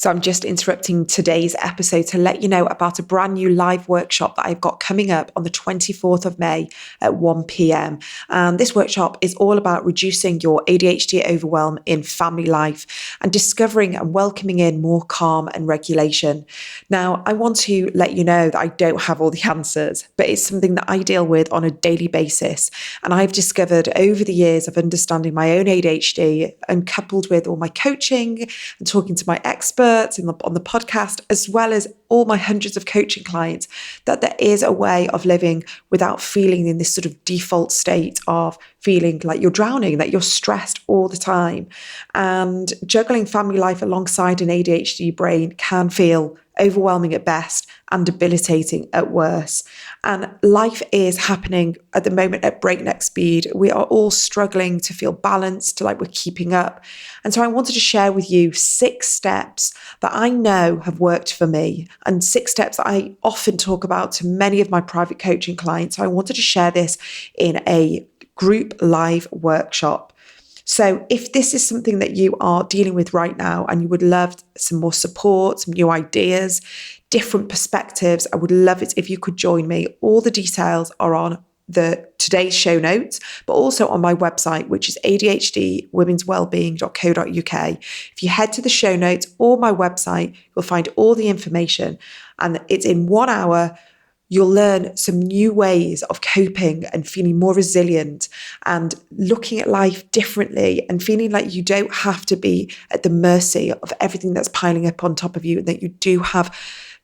So I'm just interrupting today's episode to let you know about a brand new live workshop that I've got coming up on the 24th of May at 1 p.m. And this workshop is all about reducing your ADHD overwhelm in family life and discovering and welcoming in more calm and regulation. Now, I want to let you know that I don't have all the answers, but it's something that I deal with on a daily basis. And I've discovered over the years of understanding my own ADHD and coupled with all my coaching and talking to my experts on the podcast, as well as all my hundreds of coaching clients, that there is a way of living without feeling in this sort of default state of feeling like you're drowning, that you're stressed all the time. And juggling family life alongside an ADHD brain can feel overwhelming at best and debilitating at worst. And life is happening at the moment at breakneck speed. We are all struggling to feel balanced, to like we're keeping up. And so I wanted to share with you 6 steps that I know have worked for me and 6 steps that I often talk about to many of my private coaching clients. So I wanted to share this in a group live workshop. So if this is something that you are dealing with right now and you would love some more support, some new ideas, different perspectives, I would love it if you could join me. All the details are on today's show notes, but also on my website, which is adhdwomenswellbeing.co.uk. If you head to the show notes or my website, you'll find all the information, and it's in 1 hour. You'll learn some new ways of coping and feeling more resilient and looking at life differently and feeling like you don't have to be at the mercy of everything that's piling up on top of you, and that you do have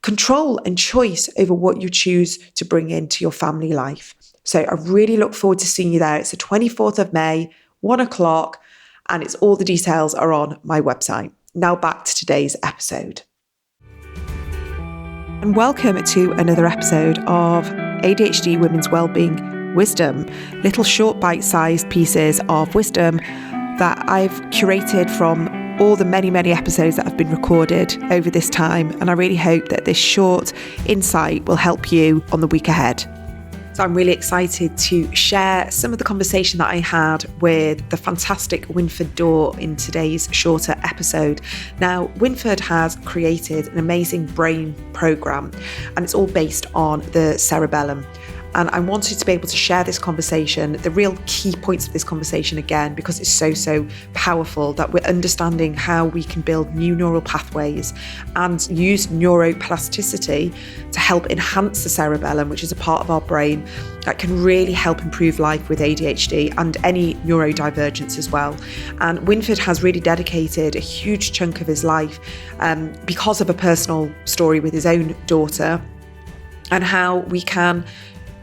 control and choice over what you choose to bring into your family life. So I really look forward to seeing you there. It's the 24th of May, 1 o'clock, and all the details are on my website. Now back to today's episode. And welcome to another episode of ADHD Women's Wellbeing Wisdom, little short bite-sized pieces of wisdom that I've curated from all the many, many episodes that have been recorded over this time. And I really hope that this short insight will help you on the week ahead. So I'm really excited to share some of the conversation that I had with the fantastic Wynford in today's shorter episode. Now, Wynford has created an amazing brain program, and it's all based on the cerebellum. And I wanted to be able to share this conversation, the real key points of this conversation again, because it's so powerful that we're understanding how we can build new neural pathways and use neuroplasticity to help enhance the cerebellum, which is a part of our brain that can really help improve life with ADHD and any neurodivergence as well. And Wynford has really dedicated a huge chunk of his life because of a personal story with his own daughter, and how we can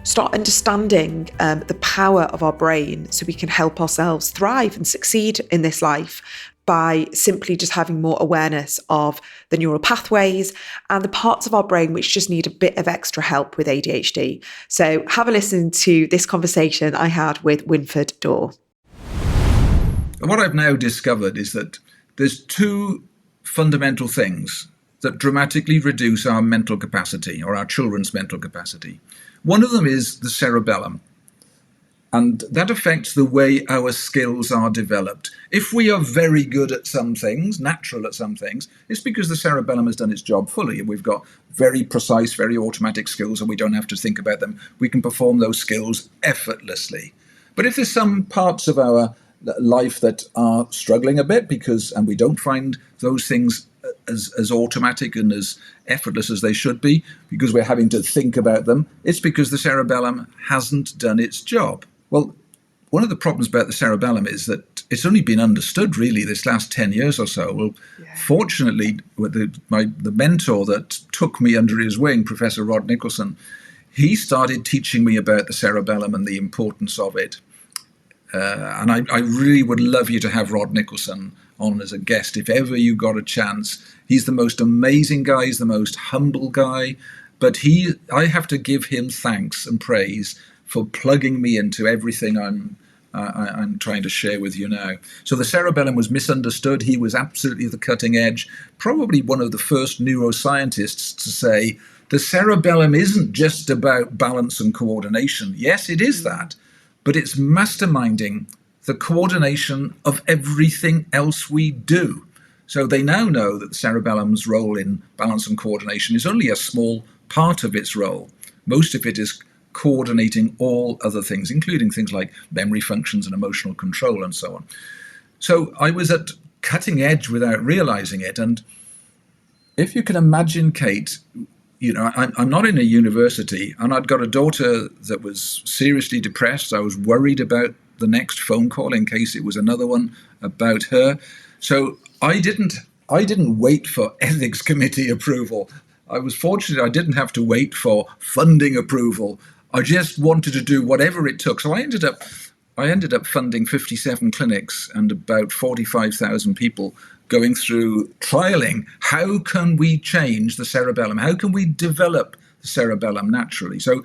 start understanding the power of our brain so we can help ourselves thrive and succeed in this life by simply just having more awareness of the neural pathways and the parts of our brain which just need a bit of extra help with ADHD. So have a listen to this conversation I had with Wynford Dorr. What I've now discovered is that there's 2 fundamental things that dramatically reduce our mental capacity, or our children's mental capacity. One of them is the cerebellum, and that affects the way our skills are developed. If we are very good at some things, natural at some things, it's because the cerebellum has done its job fully, and we've got very precise, very automatic skills, and we don't have to think about them. We can perform those skills effortlessly. But if there's some parts of our life that are struggling a bit and we don't find those things as automatic and as effortless as they should be, because we're having to think about them, it's because the cerebellum hasn't done its job. Well, one of the problems about the cerebellum is that it's only been understood really this last 10 years or so. Well, Fortunately, the mentor that took me under his wing, Professor Rod Nicholson, he started teaching me about the cerebellum and the importance of it. And I really would love you to have Rod Nicholson on as a guest if ever you got a chance. He's the most amazing guy. He's the most humble guy. But I have to give him thanks and praise for plugging me into everything I'm trying to share with you now. So the cerebellum was misunderstood. He was absolutely the cutting edge, probably one of the first neuroscientists to say the cerebellum isn't just about balance and coordination. Yes, it is that, but it's masterminding the coordination of everything else we do. So they now know that the cerebellum's role in balance and coordination is only a small part of its role. Most of it is coordinating all other things, including things like memory functions and emotional control and so on. So I was at cutting edge without realizing it. And if you can imagine, Kate, I'm not in a university, and I'd got a daughter that was seriously depressed. I was worried about the next phone call in case it was another one about her. So I didn't wait for ethics committee approval. I was fortunate I didn't have to wait for funding approval. I just wanted to do whatever it took. So I ended up funding 57 clinics and about 45,000 people going through trialing. How can we change the cerebellum? How can we develop the cerebellum naturally? So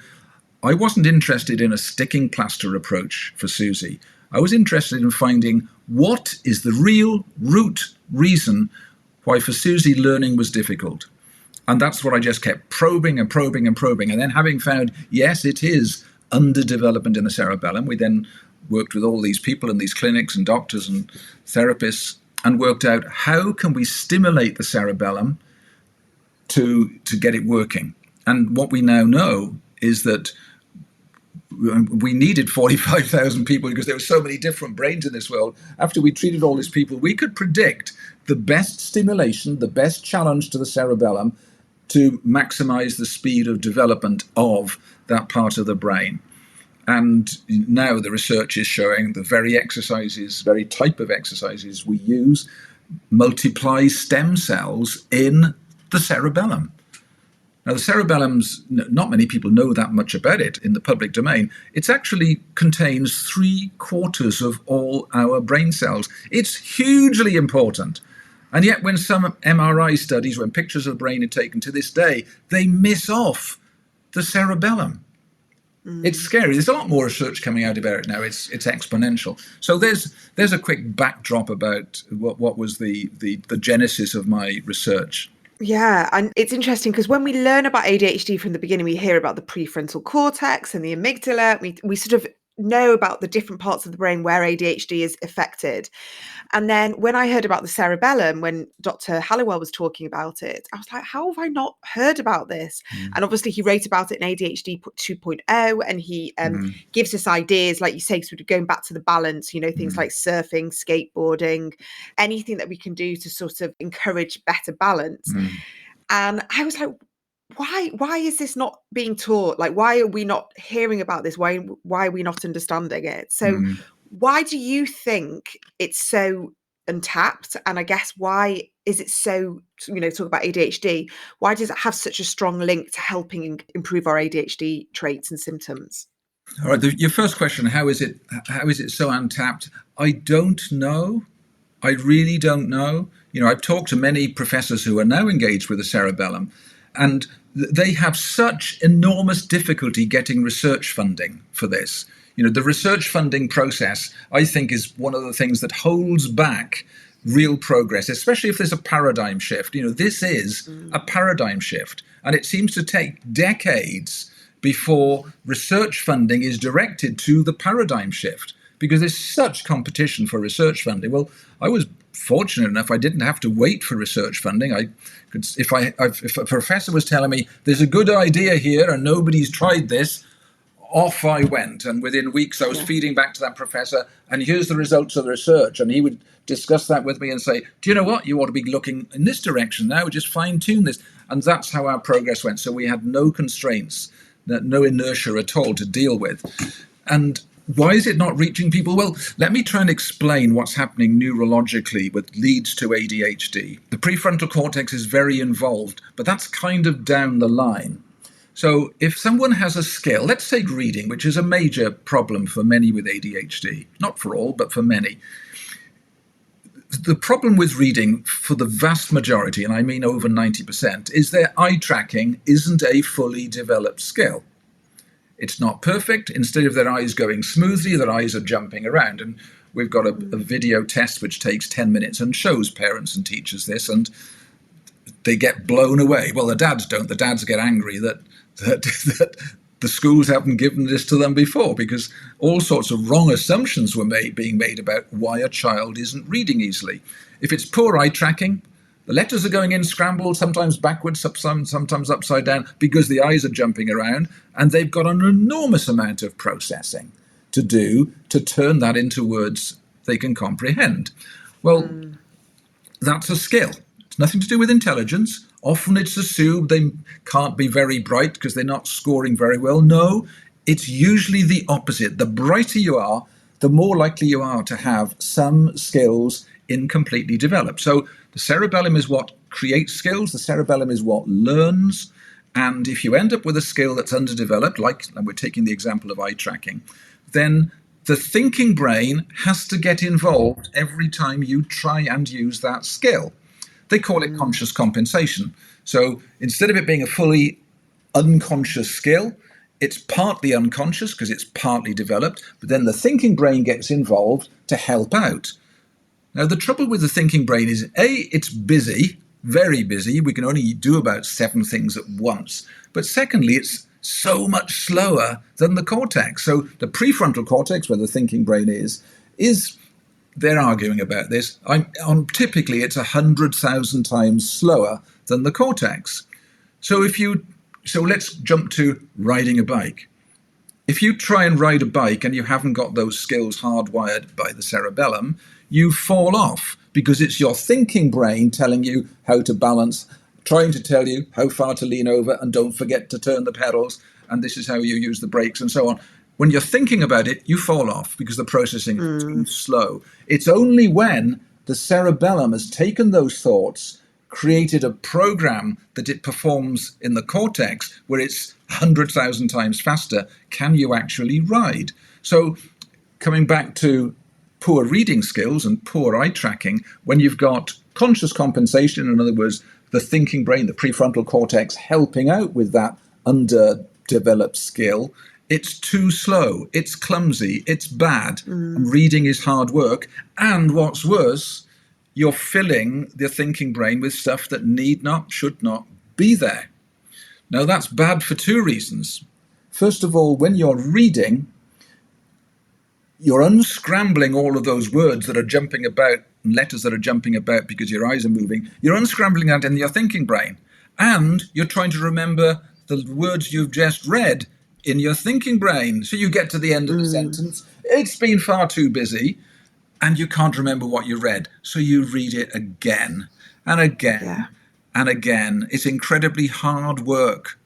I wasn't interested in a sticking plaster approach for Susie. I was interested in finding what is the real root reason why for Susie learning was difficult. And that's what I just kept probing and probing and probing. And then having found, yes, it is underdevelopment in the cerebellum, we then worked with all these people in these clinics and doctors and therapists and worked out how can we stimulate the cerebellum to get it working. And what we now know is that we needed 45,000 people because there were so many different brains in this world. After we treated all these people, we could predict the best stimulation, the best challenge to the cerebellum to maximize the speed of development of that part of the brain. And now the research is showing the very type of exercises we use multiply stem cells in the cerebellum. Now, the cerebellum's, not many people know that much about it in the public domain. It actually contains 3/4 of all our brain cells. It's hugely important. And yet when some MRI studies, when pictures of the brain are taken to this day, they miss off the cerebellum. It's scary. There's a lot more research coming out about it now. It's exponential. So there's a quick backdrop about what was the genesis of my research. Yeah, and it's interesting because when we learn about ADHD from the beginning, we hear about the prefrontal cortex and the amygdala. We sort of know about the different parts of the brain where ADHD is affected. And then when I heard about the cerebellum, when Dr. Halliwell was talking about it, I was like, how have I not heard about this? And obviously he wrote about it in ADHD 2.0, and he gives us ideas, like you say, sort of going back to the balance, things like surfing, skateboarding, anything that we can do to sort of encourage better balance. And I was like, why is this not being taught? Like, why are we not hearing about this? Why are we not understanding it? So why do you think it's so untapped? And I guess why is it so, talk about ADHD, why does it have such a strong link to helping improve our ADHD traits and symptoms? All right, your first question, how is it so untapped? I don't know. I really don't know. I've talked to many professors who are now engaged with the cerebellum, and they have such enormous difficulty getting research funding for this. The research funding process, I think, is one of the things that holds back real progress, especially if there's a paradigm shift. This is a paradigm shift, and it seems to take decades before research funding is directed to the paradigm shift, because there's such competition for research funding. Well, I was fortunate enough I didn't have to wait for research funding. I could, if a professor was telling me there's a good idea here and nobody's tried this, off I went, and within weeks I was feeding back to that professor, and here's the results of the research, and he would discuss that with me and say, do you know what, you ought to be looking in this direction now, just fine-tune this. And that's how our progress went. So we had no constraints, no inertia at all to deal with. And why is it not reaching people? Well, let me try and explain what's happening neurologically that leads to ADHD. The prefrontal cortex is very involved, but that's kind of down the line. So if someone has a skill, let's take reading, which is a major problem for many with ADHD, not for all, but for many. The problem with reading for the vast majority, and I mean over 90%, is their eye tracking isn't a fully developed skill. It's not perfect. Instead of their eyes going smoothly, their eyes are jumping around. And we've got a video test which takes 10 minutes and shows parents and teachers this, and they get blown away. Well, the dads don't. The dads get angry that the schools haven't given this to them before, because all sorts of wrong assumptions were being made about why a child isn't reading easily. If it's poor eye tracking, the letters are going in scrambled, sometimes backwards, sometimes upside down, because the eyes are jumping around, and they've got an enormous amount of processing to do to turn that into words they can comprehend. Well, that's a skill. It's nothing to do with intelligence. Often it's assumed they can't be very bright because they're not scoring very well. No, it's usually the opposite. The brighter you are, the more likely you are to have some skills incompletely developed. So the cerebellum is what creates skills. The cerebellum is what learns. And if you end up with a skill that's underdeveloped, like we're taking the example of eye tracking, then the thinking brain has to get involved every time you try and use that skill. They call it conscious compensation. So instead of it being a fully unconscious skill, it's partly unconscious because it's partly developed, but then the thinking brain gets involved to help out. Now, the trouble with the thinking brain is, A, it's busy, very busy. We can only do about 7 things at once. But secondly, it's so much slower than the cortex. So the prefrontal cortex, where the thinking brain is they're arguing about this. Typically, it's 100,000 times slower than the cortex. So let's jump to riding a bike. If you try and ride a bike and you haven't got those skills hardwired by the cerebellum, you fall off because it's your thinking brain telling you how to balance, trying to tell you how far to lean over and don't forget to turn the pedals, and this is how you use the brakes and so on. When you're thinking about it, you fall off because the processing is too slow. It's only when the cerebellum has taken those thoughts, created a program that it performs in the cortex where it's 100,000 times faster, can you actually ride? So coming back to poor reading skills and poor eye tracking, when you've got conscious compensation, in other words, the thinking brain, the prefrontal cortex helping out with that underdeveloped skill, it's too slow, it's clumsy, it's bad, and reading is hard work. And what's worse, you're filling the thinking brain with stuff that need not, should not be there. Now, that's bad for 2 reasons. First of all, when you're reading, you're unscrambling all of those words that are jumping about, and letters that are jumping about because your eyes are moving. You're unscrambling that in your thinking brain. And you're trying to remember the words you've just read in your thinking brain. So you get to the end of the sentence, it's been far too busy, and you can't remember what you read. So you read it again and again and again. It's incredibly hard work.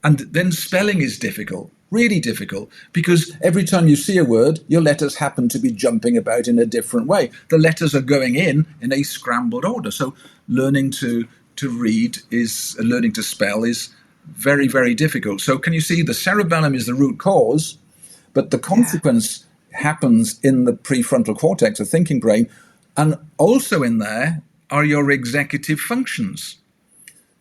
And then spelling is difficult, really difficult, because every time you see a word, your letters happen to be jumping about in a different way. The letters are going in a scrambled order. So learning to read learning to spell is very, very difficult. So can you see the cerebellum is the root cause, but the consequence happens in the prefrontal cortex, the thinking brain, and also in there are your executive functions.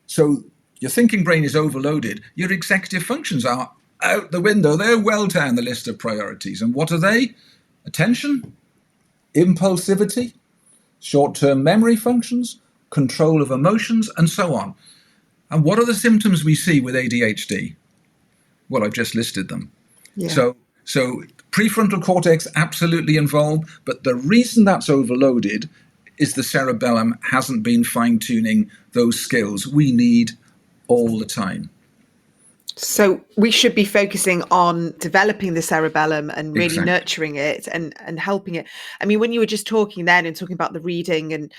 So your thinking brain is overloaded. Your executive functions are out the window. They're well down the list of priorities. And what are they? Attention, impulsivity, short-term memory functions, control of emotions, and so on. And what are the symptoms we see with ADHD? Well, I've just listed them. So prefrontal cortex absolutely involved, but the reason that's overloaded is the cerebellum hasn't been fine-tuning those skills we need all the time. So we should be focusing on developing the cerebellum and really nurturing it and helping it. I mean, when you were just talking then and talking about the reading and,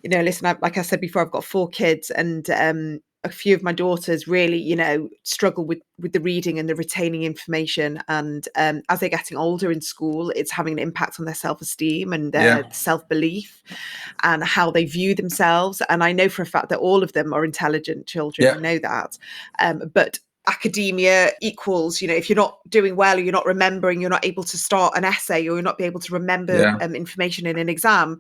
listen, like I said before, I've got 4 kids and a few of my daughters really, struggle with the reading and the retaining information. And as they're getting older in school, it's having an impact on their self-esteem and their self-belief and how they view themselves. And I know for a fact that all of them are intelligent children. I know that. But academia equals, if you're not doing well or you're not remembering, you're not able to start an essay or you're not be able to remember information in an exam,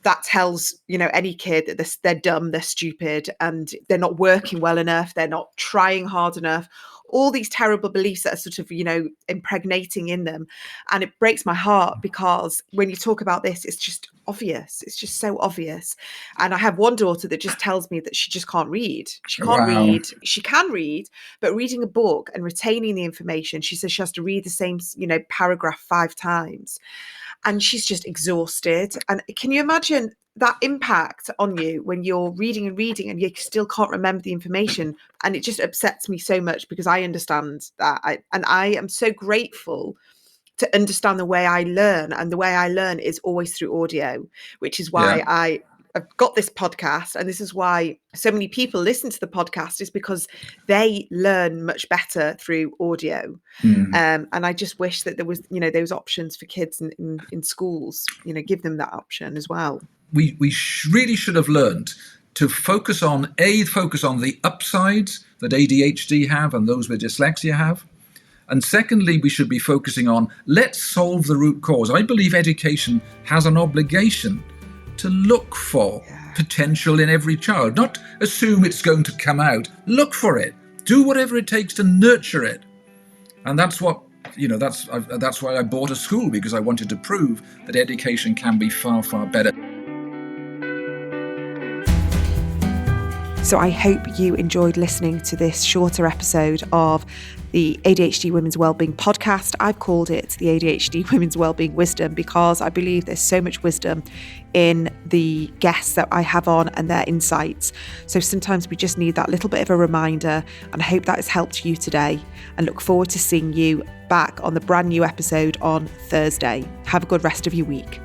that tells, any kid that they're dumb, they're stupid, and they're not working well enough, they're not trying hard enough. All these terrible beliefs that are sort of, impregnating in them. And it breaks my heart because when you talk about this, it's just obvious. It's just so obvious. And I have one daughter that just tells me that she just can't read. She can't read. She can read, but reading a book and retaining the information, she says she has to read the same, paragraph 5 times. And she's just exhausted. And can you imagine that impact on you when you're reading and you still can't remember the information. And it just upsets me so much because I understand that. I am so grateful to understand the way I learn. And the way I learn is always through audio, which is why Yeah. I've got this podcast. And this is why so many people listen to the podcast, is because they learn much better through audio. And I just wish that there was, those options for kids in schools, give them that option as well. We really should have learned to focus on the upsides that ADHD have and those with dyslexia have. And secondly, we should be focusing on, let's solve the root cause. I believe education has an obligation to look for potential in every child, not assume it's going to come out. Look for it. Do whatever it takes to nurture it. And that's what, that's why I bought a school, because I wanted to prove that education can be far, far better. So I hope you enjoyed listening to this shorter episode of the ADHD Women's Wellbeing podcast. I've called it the ADHD Women's Wellbeing Wisdom because I believe there's so much wisdom in the guests that I have on and their insights. So sometimes we just need that little bit of a reminder, and I hope that has helped you today, and look forward to seeing you back on the brand new episode on Thursday. Have a good rest of your week.